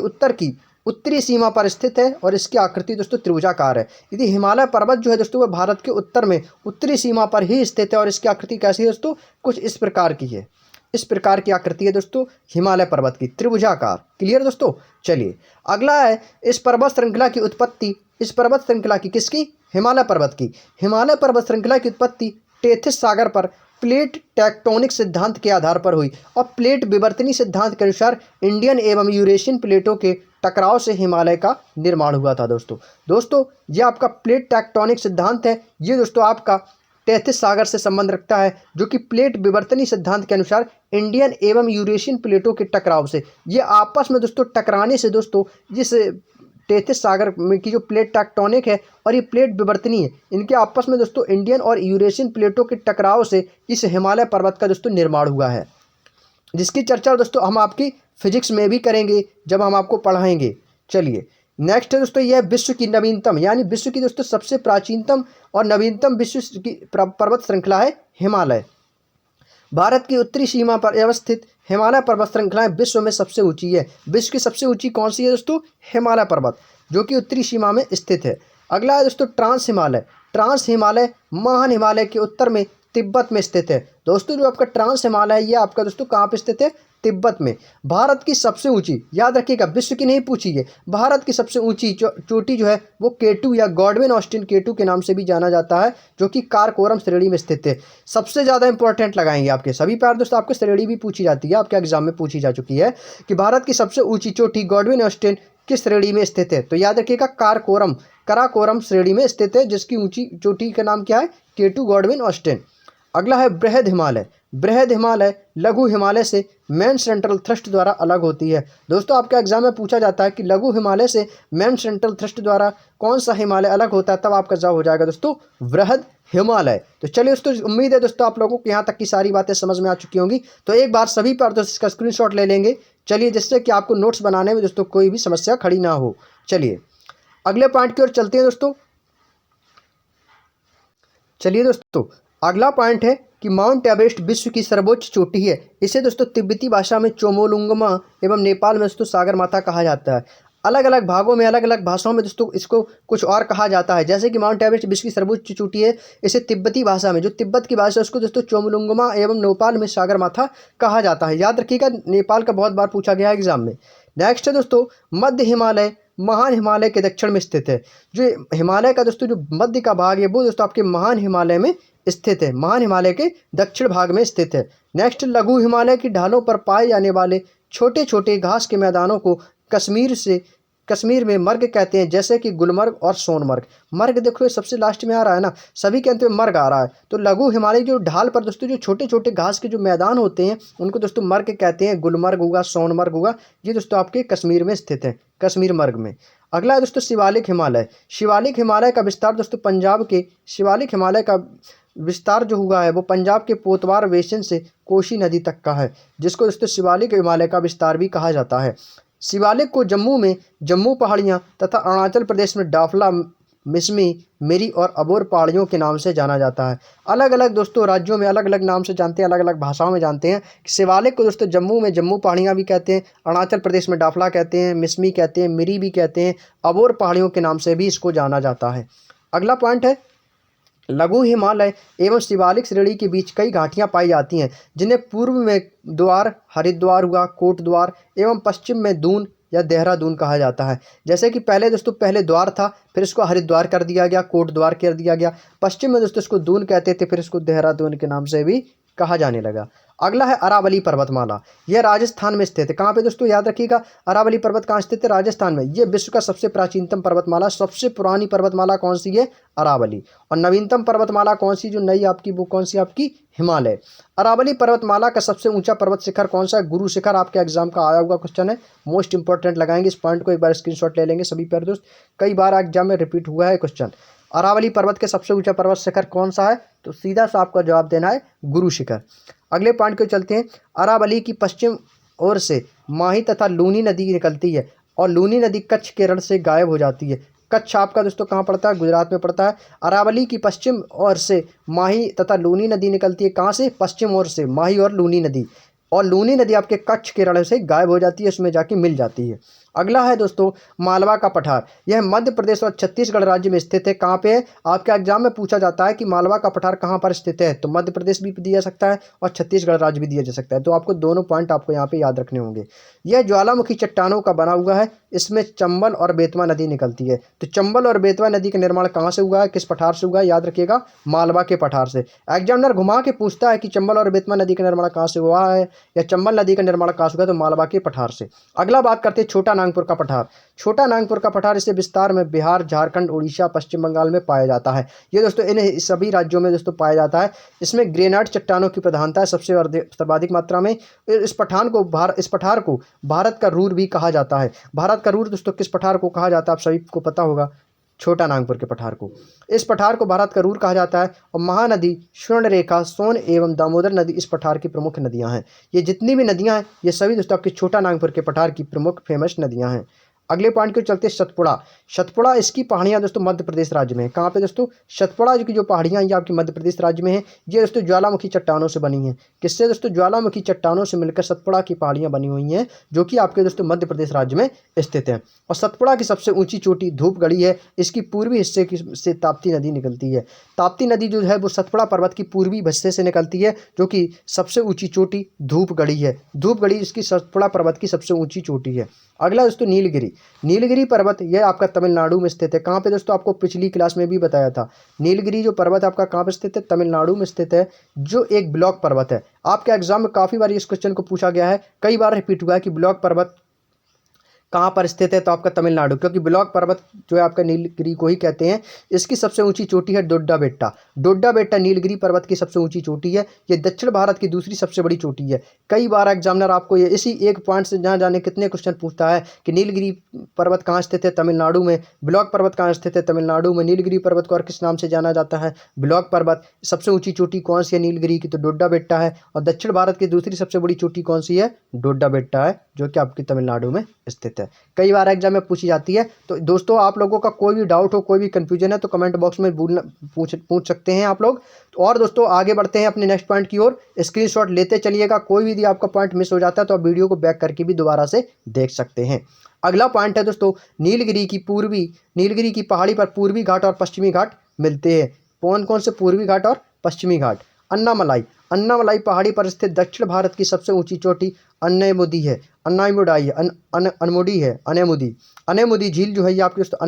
उत्तरी सीमा पर स्थित है और इसकी आकृति दोस्तों त्रिभुजाकार है। यदि हिमालय पर्वत जो है दोस्तों वह भारत के उत्तर में उत्तरी सीमा पर ही स्थित है और इसकी आकृति कैसी है दोस्तों? कुछ इस प्रकार की है। इस प्रकार की आकृति है दोस्तों हिमालय पर्वत की, त्रिभुजाकार। क्लियर दोस्तों? चलिए अगला है इस पर्वत श्रृंखला की उत्पत्ति। इस पर्वत श्रृंखला की किसकी? हिमालय पर्वत की। हिमालय पर्वत श्रृंखला की उत्पत्ति टेथिस सागर पर प्लेट टेक्टोनिक सिद्धांत के आधार पर हुई और प्लेट विवर्तनी सिद्धांत के अनुसार इंडियन एवं यूरेशियन प्लेटों के टकराव से हिमालय का निर्माण हुआ था। दोस्तों ये आपका प्लेट टेक्टोनिक सिद्धांत है। ये दोस्तों आपका टेथिस सागर से संबंध रखता है, जो कि प्लेट विवर्तनी सिद्धांत के अनुसार इंडियन एवं यूरेशियन प्लेटों के टकराव से, ये आपस में दोस्तों टकराने से दोस्तों जिस टेथिस सागर में की जो प्लेट टेक्टोनिक है और ये प्लेट विवर्तनी है, इनके आपस में दोस्तों इंडियन और यूरेशियन प्लेटों के टकराव से इस हिमालय पर्वत का दोस्तों निर्माण हुआ है, जिसकी चर्चा दोस्तों हम आपकी फिजिक्स में भी करेंगे जब हम आपको पढ़ाएंगे। चलिए नेक्स्ट है दोस्तों यह विश्व की नवीनतम यानी विश्व की दोस्तों सबसे प्राचीनतम और नवीनतम विश्व की पर्वत श्रृंखला है हिमालय। भारत की उत्तरी सीमा पर अवस्थित हिमालय पर्वत श्रृंखलाएं विश्व में सबसे ऊंची है। विश्व की सबसे ऊंची कौन सी है दोस्तों? हिमालय पर्वत, जो कि उत्तरी सीमा में स्थित है। अगला है दोस्तों ट्रांस हिमालय। ट्रांस हिमालय महान हिमालय के उत्तर में तिब्बत में स्थित है। दोस्तों जो आपका ट्रांस हिमालय है ये आपका दोस्तों कहाँ पे स्थित है? तिब्बत में। भारत की सबसे ऊंची, याद रखिएगा विश्व की नहीं पूछी है, भारत की सबसे ऊंची चोटी जो है वो केटू या गॉडविन ऑस्टिन केटू के नाम से भी जाना जाता है, जो कि काराकोरम श्रेणी में स्थित है। सबसे ज़्यादा इंपॉर्टेंट लगाएंगे आपके सभी प्यारे दोस्तों, आपको श्रेणी भी पूछी जाती है, आपके एग्जाम में पूछी जा चुकी है कि भारत की सबसे ऊंची चोटी गॉडविन ऑस्टिन किस श्रेणी में स्थित है? तो याद रखिएगा काराकोरम श्रेणी में स्थित है, जिसकी ऊंची चोटी का नाम क्या है? केटू गॉडविन ऑस्टिन। अगला है बृहद हिमालय। बृहद हिमालय लघु हिमालय से मेन सेंट्रल थ्रस्ट द्वारा अलग होती है। दोस्तों आपके एग्जाम में पूछा जाता है कि लघु हिमालय से मेन सेंट्रल थ्रस्ट द्वारा कौन सा हिमालय अलग होता है, तब आपका जवाब हो जाएगा दोस्तों बृहद हिमालय। तो चलिए दोस्तों उम्मीद है दोस्तों आप लोगों को यहाँ तक की सारी बातें समझ में आ चुकी होंगी। तो एक बार सभी पर दोस्तों इसका स्क्रीनशॉट ले लेंगे, चलिए, जिससे कि आपको नोट्स बनाने में दोस्तों कोई भी समस्या खड़ी ना हो। चलिए अगले पॉइंट की ओर चलते हैं दोस्तों। चलिए दोस्तों अगला पॉइंट है कि माउंट एवरेस्ट विश्व की सर्वोच्च चोटी है। इसे दोस्तों तिब्बती भाषा में चोमोलुंगमा एवं नेपाल में दोस्तों सागर माथा कहा जाता है। अलग अलग भागों में अलग अलग भाषाओं में दोस्तों इसको कुछ और कहा जाता है। जैसे कि माउंट एवरेस्ट विश्व की सर्वोच्च चोटी है, इसे तिब्बती भाषा में, जो तिब्बत की भाषा है उसको दोस्तों चोमोलुंगमा एवं नेपाल में सागर माथा कहा जाता है। याद रखिएगा नेपाल का बहुत बार पूछा गया है एग्जाम में। नेक्स्ट है दोस्तों मध्य हिमालय महान हिमालय के दक्षिण में स्थित है। जो हिमालय का दोस्तों जो मध्य का भाग है वो दोस्तों आपके महान हिमालय में स्थित है, महान हिमालय के दक्षिण भाग में स्थित है। नेक्स्ट लघु हिमालय की ढालों पर पाए जाने वाले छोटे छोटे घास के मैदानों को कश्मीर में मर्ग कहते हैं, जैसे कि गुलमर्ग और सोनमर्ग। मर्ग देखो ये सबसे लास्ट में आ रहा है ना, सभी के अंत में मर्ग आ रहा है। तो लघु हिमालय जो ढाल पर दोस्तों जो छोटे छोटे घास के जो मैदान होते हैं उनको दोस्तों मर्ग कहते हैं। गुलमर्ग होगा, सोनमर्ग होगा, ये दोस्तों आपके कश्मीर में स्थित है, कश्मीर मर्ग में। अगला है दोस्तों शिवालिक हिमालय। शिवालिक हिमालय का विस्तार दोस्तों पंजाब के शिवालिक हिमालय का विस्तार जो हुआ है वो पंजाब के पोतवार बेसिन से कोसी नदी तक का है, जिसको दोस्तों शिवालिक हिमालय का विस्तार भी कहा जाता है। शिवालिक को जम्मू में जम्मू पहाड़ियाँ तथा अरुणाचल प्रदेश में मिसमी, मिरी और अबोर पहाड़ियों के नाम से जाना जाता है। अलग अलग दोस्तों राज्यों में अलग अलग नाम से जानते हैं, अलग अलग भाषाओं में जानते हैं। शिवालिक को दोस्तों जम्मू में जम्मू पहाड़ियाँ भी कहते हैं, अरुणाचल प्रदेश में डाफला कहते हैं, मिसमी कहते हैं, मिरी भी कहते हैं, अबोर पहाड़ियों के नाम से भी इसको जाना जाता है। अगला पॉइंट है, लघु हिमालय एवं शिवालिक श्रेणी के बीच कई घाटियां पाई जाती हैं, जिन्हें पूर्व में द्वार, हरिद्वार हुआ, कोटद्वार एवं पश्चिम में दून या देहरादून कहा जाता है। जैसे कि पहले दोस्तों पहले द्वार था, फिर इसको हरिद्वार कर दिया गया, कोटद्वार कर दिया गया। पश्चिम में दोस्तों इसको दून कहते थे, फिर इसको देहरादून के नाम से भी कहा जाने लगा। अगला है अरावली पर्वतमाला। यह राजस्थान में स्थित है। कहाँ पे दोस्तों, याद रखिएगा, अरावली पर्वत कहाँ स्थित है? राजस्थान में। यह विश्व का सबसे प्राचीनतम पर्वतमाला। सबसे पुरानी पर्वतमाला कौन सी है? अरावली। और नवीनतम पर्वतमाला कौन सी जो नई आपकी, वो कौन सी आपकी? हिमालय। अरावली पर्वतमाला का सबसे ऊंचा पर्वत शिखर कौन सा है? गुरु शिखर। आपके एग्जाम का आया हुआ क्वेश्चन है, मोस्ट इंपॉर्टेंट लगाएंगे इस पॉइंट को, एक बार स्क्रीनशॉट ले लेंगे सभी प्यारे दोस्त, कई बार एग्जाम में रिपीट हुआ है क्वेश्चन। अरावली पर्वत के सबसे ऊंचा पर्वत शिखर कौन सा है? तो सीधा सा आपका जवाब देना है गुरु शिखर। अगले पॉइंट को चलते हैं। अरावली की पश्चिम ओर से माही तथा लूनी नदी निकलती है और लूनी नदी कच्छ केरल से गायब हो जाती है। कच्छ आपका दोस्तों कहाँ पड़ता है? गुजरात में पड़ता है। अरावली की पश्चिम ओर से माही तथा लूनी नदी निकलती है। कहाँ से? पश्चिम ओर से माही और लूनी नदी, और लूनी नदी आपके कच्छ केरल से गायब हो जाती है, उसमें जाके मिल जाती है। अगला है दोस्तों मालवा का पठार। यह मध्य प्रदेश और छत्तीसगढ़ राज्य में स्थित है। कहाँ पे है? आपके एग्जाम में पूछा जाता है कि मालवा का पठार कहाँ पर स्थित है, तो मध्य प्रदेश भी दिया जा सकता है और छत्तीसगढ़ राज्य भी दिया जा सकता है। तो आपको दोनों पॉइंट आपको यहाँ पे याद रखने होंगे। यह ज्वालामुखी चट्टानों का बना हुआ है। इसमें चंबल और बेतवा नदी निकलती है। तो चंबल और बेतवा नदी का निर्माण कहाँ से हुआ है, किस पठार से हुआ है? याद रखिएगा, मालवा के पठार से। एग्जामिनर घुमा के पूछता है कि चंबल और बेतवा नदी का निर्माण कहाँ से हुआ है, या चंबल नदी का निर्माण कहाँ से हुआ है, तो मालवा के पठार से। अगला बात करते हैं छोटा नागपुर का पठार। छोटा नागपुर का पठार इसे विस्तार में बिहार, झारखंड, उड़ीसा, पश्चिम बंगाल में पाया जाता है। ये दोस्तों इन सभी राज्यों में दोस्तों पाया जाता है। इसमें ग्रेनाइट चट्टानों की प्रधानता है सबसे सर्वाधिक मात्रा में। इस पठार को भारत का रूर भी कहा जाता है। भारत का रूर दोस्तों किस पठार को कहा जाता है? आप सभी को पता होगा, छोटा नागपुर के पठार को। इस पठार को भारत का रूर कहा जाता है। और महानदी, स्वर्णरेखा, सोन एवं दामोदर नदी इस पठार की प्रमुख नदियां हैं। ये जितनी भी नदियां हैं ये सभी दोस्तों आपके छोटा नागपुर के पठार की प्रमुख फेमस नदियां हैं। अगले पॉइंट को चलते हैं सतपुड़ा। सतपुड़ा इसकी पहाड़ियाँ दोस्तों मध्य प्रदेश राज्य में है। कहाँ पे दोस्तों? सतपुड़ा की जो पहाड़ियाँ ये आपकी मध्य प्रदेश राज्य में है। ये दोस्तों ज्वालामुखी चट्टानों से बनी हैं। किससे दोस्तों? ज्वालामुखी चट्टानों से मिलकर सतपुड़ा की पहाड़ियाँ बनी हुई हैं, जो कि आपके दोस्तों मध्य प्रदेश राज्य में स्थित है। और सतपुड़ा की सबसे ऊंची चोटी धूपगढ़ी है। इसकी पूर्वी हिस्से से ताप्ती नदी निकलती है। ताप्ती नदी जो है वो सतपुड़ा पर्वत की पूर्वी हिस्से से निकलती है, जो कि सबसे ऊंची चोटी धूपगढ़ी है। धूपगढ़ी इसकी सतपुड़ा पर्वत की सबसे ऊंची चोटी है। अगला दोस्तों नीलगिरी। नीलगिरी पर्वत यह आपका तमिलनाडु में स्थित है। कहाँ पे दोस्तों? आपको पिछली क्लास में भी बताया था। नीलगिरी जो पर्वत आपका कहाँ पे स्थित है? तमिलनाडु में स्थित है, जो एक ब्लॉक पर्वत है। आपके एग्जाम में काफ़ी बार इस क्वेश्चन को पूछा गया है, कई बार रिपीट हुआ है कि ब्लॉक पर्वत कहाँ पर स्थित है, तो आपका तमिलनाडु, क्योंकि ब्लॉक पर्वत जो है आपका नीलगिरी को ही कहते हैं। इसकी सबसे ऊंची चोटी है डोड्डा बेट्टा। डोड्डा बेट्टा नीलगिरी पर्वत की सबसे ऊंची चोटी है। ये दक्षिण भारत की दूसरी सबसे बड़ी चोटी है। कई बार एग्जामिनर आपको ये इसी एक पॉइंट से जहाँ जाने कितने क्वेश्चन पूछता है कि नीलगिरी पर्वत कहाँ स्थित है? तमिलनाडु में। ब्लॉक पर्वत कहाँ स्थित है? तमिलनाडु में। नीलगिरी पर्वत को और किस नाम से जाना जाता है? ब्लॉक पर्वत। सबसे ऊंची चोटी कौन सी है नीलगिरी की? तो डोड्डा बेट्टा है। और दक्षिण भारत की दूसरी सबसे बड़ी चोटी कौन सी है? डोड्डा बेट्टा है, जो कि आपकी तमिलनाडु में स्थित है। कई बार एग्जाम में पूछी जाती है। तो दोस्तों आप लोगों का कोई भी डाउट हो, कोई भी कंफ्यूजन है, तो कमेंट बॉक्स में पूछ सकते हैं आप लोग। और दोस्तों आगे बढ़ते हैं अपने नेक्स्ट पॉइंट की ओर। स्क्रीनशॉट लेते चलिएगा। कोई भी यदि आपका पॉइंट मिस हो जाता है तो आप वीडियो को बैक करके भी दोबारा से देख सकते हैं। अगला पॉइंट है दोस्तों नीलगिरी की पहाड़ी पर पूर्वी घाट और पश्चिमी घाट मिलते हैं। कौन कौन से पूर्वी घाट और पश्चिमी घाट? अन्नामलाई पहाड़ी पर स्थित दक्षिण भारत की सबसे ऊंची चोटी अनेमुदी है। अनेमुदी झील जो है ये आपकी दोस्तों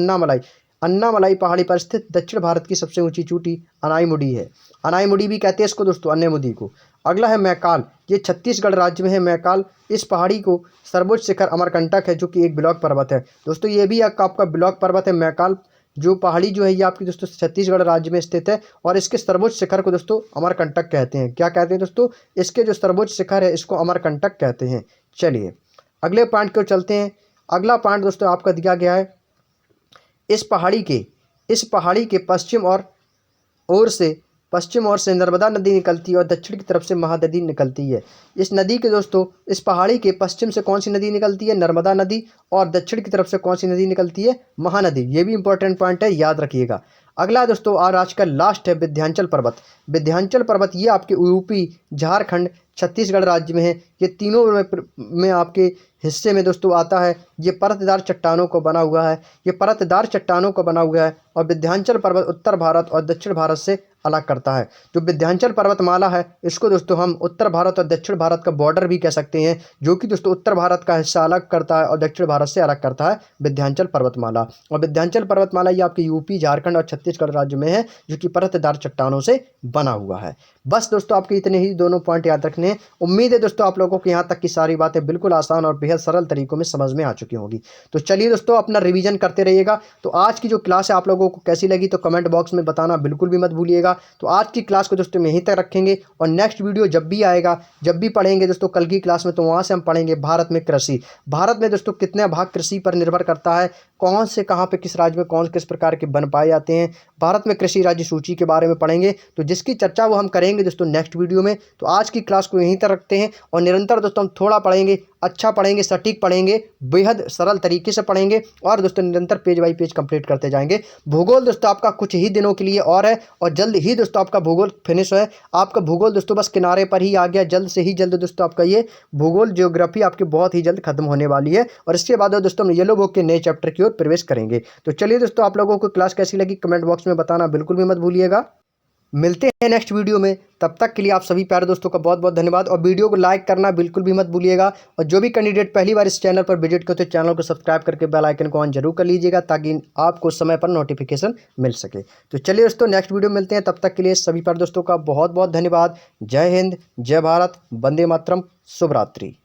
अन्नामलाई पहाड़ी पर स्थित दक्षिण भारत की सबसे ऊंची चोटी अनाईमुडी है। अनाईमुडी भी कहते हैं इसको दोस्तों, अनेमुदी को। अगला है मैकाल। ये छत्तीसगढ़ राज्य में है मैकाल। इस पहाड़ी को सर्वोच्च शिखर अमरकंटक है, जो कि एक ब्लॉक पर्वत है। दोस्तों ये भी आपका ब्लॉक पर्वत है मैकाल। जो पहाड़ी जो है ये आपकी दोस्तों छत्तीसगढ़ राज्य में स्थित है। और इसके सर्वोच्च शिखर को दोस्तों अमरकंटक कहते हैं। क्या कहते हैं दोस्तों? इसके जो सर्वोच्च शिखर है इसको अमरकंटक कहते हैं। चलिए अगले पॉइंट को चलते हैं। अगला पॉइंट दोस्तों आपका दिया गया है, इस पहाड़ी के पश्चिम और ओर से पश्चिम ओर से नर्मदा नदी निकलती है और दक्षिण की तरफ से महानदी निकलती है। इस नदी के दोस्तों, इस पहाड़ी के पश्चिम से कौन सी नदी निकलती है? नर्मदा नदी। और दक्षिण की तरफ से कौन सी नदी निकलती है? महानदी। ये भी इंपॉर्टेंट पॉइंट है, याद रखिएगा। अगला दोस्तों, और आज का लास्ट है विंध्याचल पर्वत। विंध्याचल पर्वत ये आपके यूपी, झारखंड, छत्तीसगढ़ राज्य में है। ये तीनों में आपके हिस्से में दोस्तों आता है। ये परतदार चट्टानों को बना हुआ है। ये परतदार चट्टानों को बना हुआ है और विंध्याचल पर्वत उत्तर भारत और दक्षिण भारत से अलग करता है। जो विंध्याचल पर्वतमाला है, इसको दोस्तों हम उत्तर भारत और दक्षिण भारत का बॉर्डर भी कह सकते हैं, जो कि दोस्तों उत्तर भारत का हिस्सा अलग करता है और दक्षिण भारत से अलग करता है विंध्याचल पर्वतमाला। और विंध्याचल पर्वतमाला ये आपके यूपी, झारखंड और छत्तीसगढ़ राज्य में है, जो कि परतदार चट्टानों से बना हुआ है। बस दोस्तों, आपके इतने ही दोनों पॉइंट याद रखने हैं। उम्मीद है दोस्तों आप लोगों को यहाँ तक की सारी बातें बिल्कुल आसान और बेहद सरल तरीकों में समझ में आ चुकी होंगी। तो चलिए दोस्तों, अपना रिवीजन करते रहिएगा। तो आज की जो क्लास है आप लोगों को कैसी लगी तो कमेंट बॉक्स में बताना बिल्कुल भी मत भूलिएगा। तो आज की क्लास को दोस्तों यहीं तक रखेंगे और नेक्स्ट वीडियो जब भी आएगा, जब भी पढ़ेंगे दोस्तों कल की क्लास में, तो वहाँ से हम पढ़ेंगे भारत में कृषि। भारत में दोस्तों कितने भाग कृषि पर निर्भर करता है, कौन से कहाँ पे किस राज्य में कौन किस प्रकार के वन पाए जाते हैं, भारत में कृषि राज्य सूची के बारे में पढ़ेंगे। तो जिसकी चर्चा वो हम करेंगे दोस्तों नेक्स्ट वीडियो में। तो आज की क्लास को यहीं तक रखते हैं और निरंतर दोस्तों हम थोड़ा पढ़ेंगे, अच्छा पढ़ेंगे, सटीक पढ़ेंगे, बेहद सरल तरीके से पढ़ेंगे और दोस्तों निरंतर पेज बाई पेज कंप्लीट करते जाएंगे। भूगोल दोस्तों आपका कुछ ही दिनों के लिए और है और जल्द ही दोस्तों आपका भूगोल फिनिश है। आपका भूगोल दोस्तों बस किनारे पर ही आ गया। जल्द से ही जल्द दोस्तों आपका ये भूगोल ज्योग्राफी आपकी बहुत ही जल्द खत्म होने वाली है और इसके बाद दोस्तों हम येलो बुक के नए चैप्टर की ओर प्रवेश करेंगे। तो चलिए दोस्तों, आप लोगों को क्लास कैसी लगी कमेंट बॉक्स में बताना बिल्कुल भी मत भूलिएगा। मिलते हैं नेक्स्ट वीडियो में, तब तक के लिए आप सभी प्यारे दोस्तों का बहुत बहुत धन्यवाद और वीडियो को लाइक करना बिल्कुल भी मत भूलिएगा। और जो भी कैंडिडेट पहली बार इस चैनल पर विजिट करते, चैनल को सब्सक्राइब करके बेल आइकन को ऑन जरूर कर लीजिएगा, ताकि आपको समय पर नोटिफिकेशन मिल सके। तो चलिए दोस्तों, नेक्स्ट वीडियो मिलते हैं, तब तक के लिए सभी प्यारे दोस्तों का बहुत बहुत धन्यवाद। जय हिंद, जय भारत, वंदे मातरम, शुभ रात्रि।